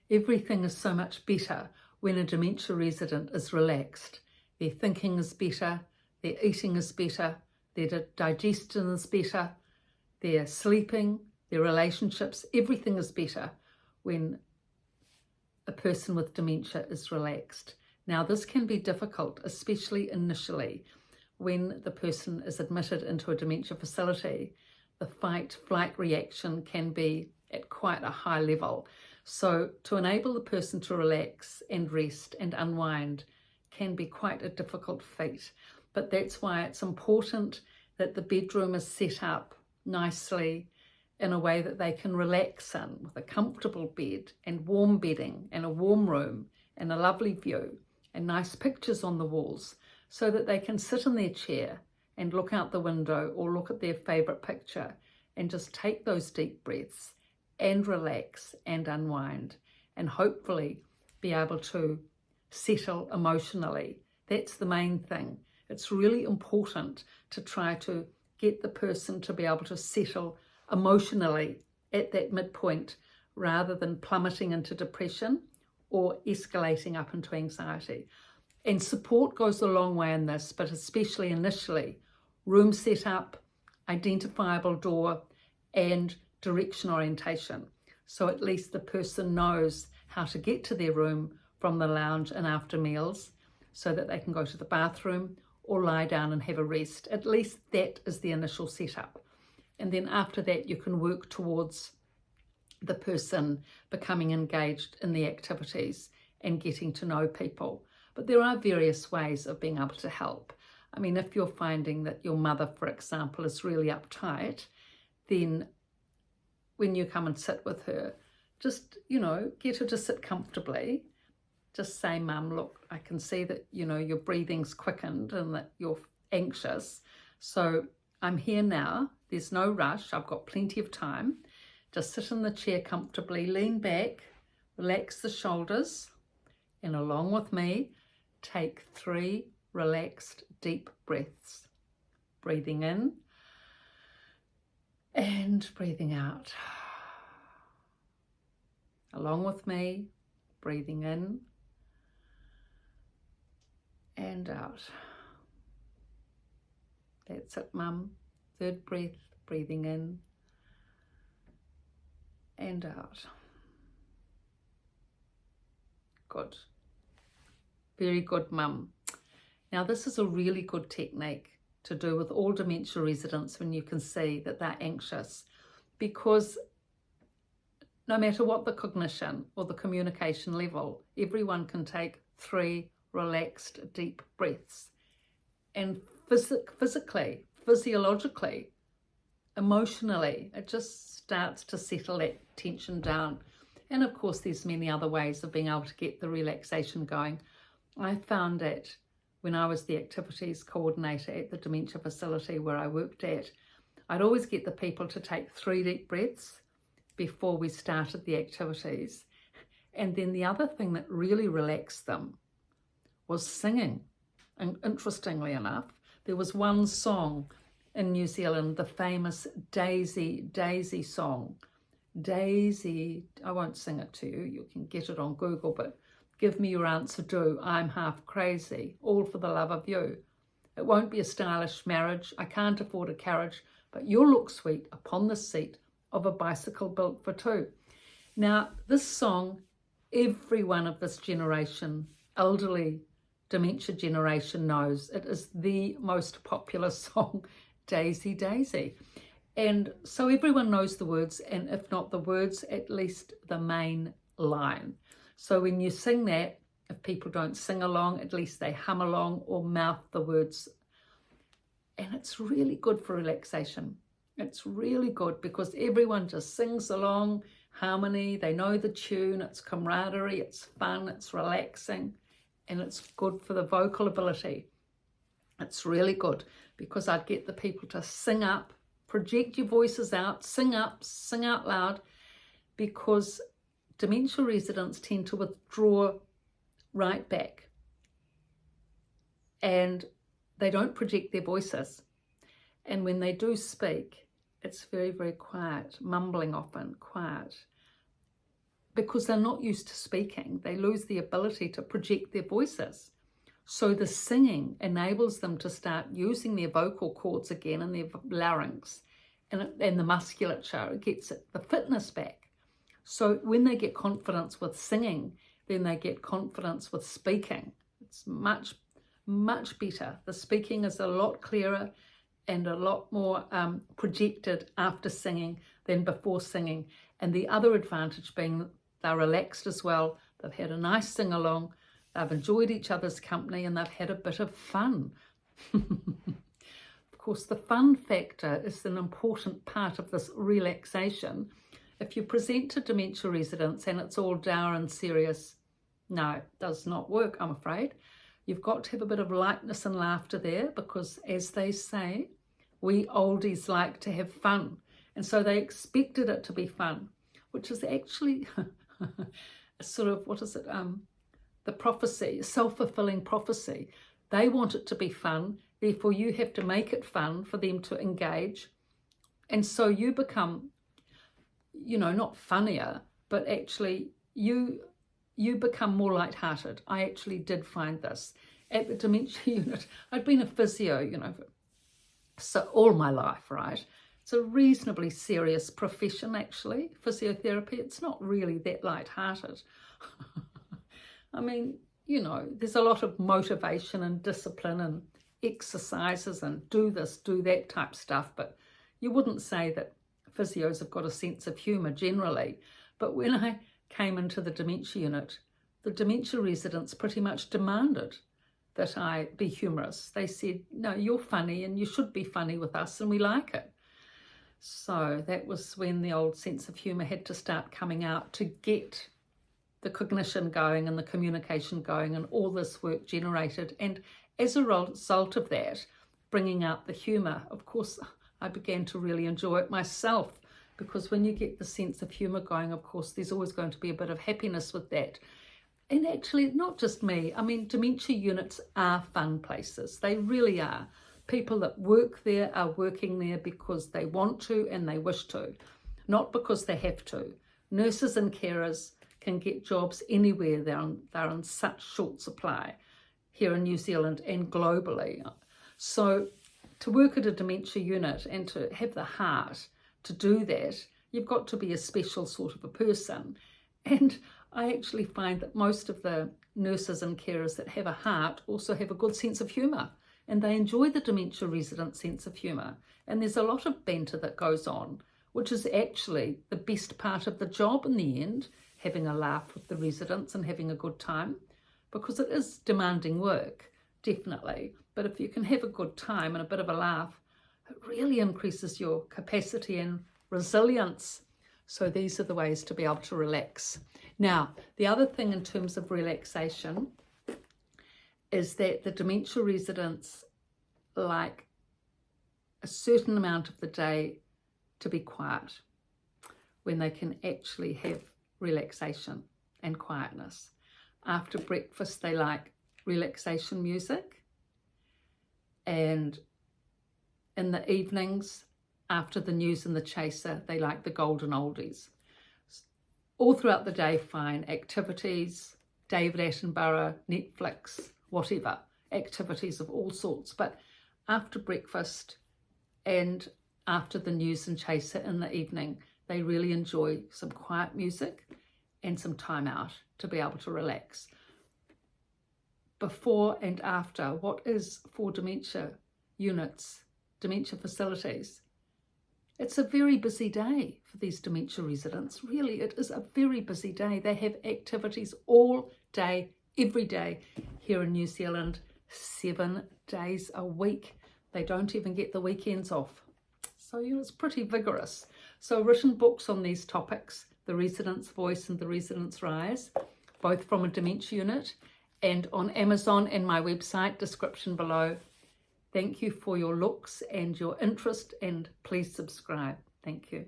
Everything is so much better when a dementia resident is relaxed. Their thinking is better, their eating is better, their digestion is better, their sleeping, their relationships, everything is better when a person with dementia is relaxed. Now, this can be difficult, especially initially, when the person is admitted into a dementia facility. The fight-flight reaction can be at quite a high level. So to enable the person to relax and rest and unwind can be quite a difficult feat. But that's why it's important that the bedroom is set up nicely in a way that they can relax in, with a comfortable bed and warm bedding and a warm room and a lovely view and nice pictures on the walls, so that they can sit in their chair and look out the window or look at their favourite picture and just take those deep breaths and relax and unwind, and hopefully be able to settle emotionally. That's the main thing. It's really important to try to get the person to be able to settle emotionally at that midpoint, rather than plummeting into depression or escalating up into anxiety. And support goes a long way in this, but especially initially, room setup, identifiable door, and direction orientation. So at least the person knows how to get to their room from the lounge and after meals, so that they can go to the bathroom or lie down and have a rest. At least that is the initial setup. And then after that, you can work towards the person becoming engaged in the activities and getting to know people. But there are various ways of being able to help. I mean, if you're finding that your mother, for example, is really uptight, then when you come and sit with her, just, get her to sit comfortably. Just say, Mum, look, I can see that, your breathing's quickened and that you're anxious. So I'm here now. There's no rush. I've got plenty of time. Just sit in the chair comfortably, lean back, relax the shoulders, and along with me, take 3 relaxed deep breaths. Breathing in and breathing out. Along with me, breathing in and out. That's it, Mum. 3rd breath, breathing in and out. Good. Very good, Mum. Now, this is a really good technique to do with all dementia residents when you can see that they're anxious, because no matter what the cognition or the communication level, everyone can take 3 relaxed deep breaths. And physically, physiologically, emotionally, it just starts to settle that tension down. And of course, there's many other ways of being able to get the relaxation going. I found that when I was the activities coordinator at the dementia facility where I worked at, I'd always get the people to take 3 deep breaths before we started the activities. And then the other thing that really relaxed them was singing. And interestingly enough, there was one song in New Zealand, the famous Daisy, Daisy song. Daisy, I won't sing it to you, you can get it on Google, but give me your answer, do, I'm half crazy, all for the love of you. It won't be a stylish marriage, I can't afford a carriage, but you'll look sweet upon the seat of a bicycle built for 2. Now, this song, everyone of this generation, elderly dementia generation, knows. It is the most popular song, Daisy, Daisy. And so everyone knows the words, and if not the words, at least the main line. So when you sing that, if people don't sing along, at least they hum along or mouth the words. And it's really good for relaxation. It's really good because everyone just sings along, harmony, they know the tune, it's camaraderie, it's fun, it's relaxing, and it's good for the vocal ability. It's really good because I'd get the people to sing up, project your voices out, sing up, sing out loud, because dementia residents tend to withdraw right back and they don't project their voices. And when they do speak, it's very, very quiet, mumbling often, quiet. because they're not used to speaking. They lose the ability to project their voices. So the singing enables them to start using their vocal cords again and their larynx and the musculature. It gets the fitness back. So when they get confidence with singing, then they get confidence with speaking. It's much, much better. The speaking is a lot clearer and a lot more projected after singing than before singing. And the other advantage being they're relaxed as well. They've had a nice sing-along. They've enjoyed each other's company and they've had a bit of fun. Of course, the fun factor is an important part of this relaxation. If you present to dementia residents and it's all dour and serious, no, it does not work, I'm afraid. You've got to have a bit of lightness and laughter there because, as they say, we oldies like to have fun. And so they expected it to be fun, which is actually sort of, what is it, the prophecy, self-fulfilling prophecy. They want it to be fun, therefore you have to make it fun for them to engage. And so you become, you know, not funnier, but actually you become more lighthearted. I actually did find this at the dementia unit. I'd been a physio, you know, so all my life, right? It's a reasonably serious profession, actually, physiotherapy. It's not really that lighthearted. I mean, you know, there's a lot of motivation and discipline and exercises and do this, do that type stuff, but you wouldn't say that physios have got a sense of humour generally. But when I came into the dementia unit, the dementia residents pretty much demanded that I be humorous. They said, no, you're funny and you should be funny with us and we like it. So that was when the old sense of humour had to start coming out to get the cognition going and the communication going and all this work generated. And as a result of that, bringing out the humour, of course, I began to really enjoy it myself, because when you get the sense of humour going, of course, there's always going to be a bit of happiness with that. And actually, not just me, I mean, dementia units are fun places. They really are. People that work there are working there because they want to and they wish to, not because they have to. Nurses and carers can get jobs anywhere. They're in such short supply here in New Zealand and globally. So to work at a dementia unit and to have the heart to do that, you've got to be a special sort of a person. And I actually find that most of the nurses and carers that have a heart also have a good sense of humour, and they enjoy the dementia resident sense of humour. And there's a lot of banter that goes on, which is actually the best part of the job in the end, having a laugh with the residents and having a good time, because it is demanding work, definitely. But if you can have a good time and a bit of a laugh, it really increases your capacity and resilience. So these are the ways to be able to relax. Now, the other thing in terms of relaxation is that the dementia residents like a certain amount of the day to be quiet, when they can actually have relaxation and quietness. After breakfast, they like relaxation music, and in the evenings, after the news and the chaser, they like the golden oldies. All throughout the day, fine activities, David Attenborough, Netflix, whatever, activities of all sorts. But after breakfast and after the news and chaser in the evening, they really enjoy some quiet music and some time out to be able to relax. Before and after, what is for dementia units, dementia facilities? It's a very busy day for these dementia residents. Really, it is a very busy day. They have activities all day, every day here in New Zealand, 7 days a week. They don't even get the weekends off. So, you know, it's pretty vigorous. So written books on these topics, The Resident's Voice and The Resident's Rise, both from a dementia unit, and on Amazon and my website, description below. Thank you for your looks and your interest, and please subscribe. Thank you.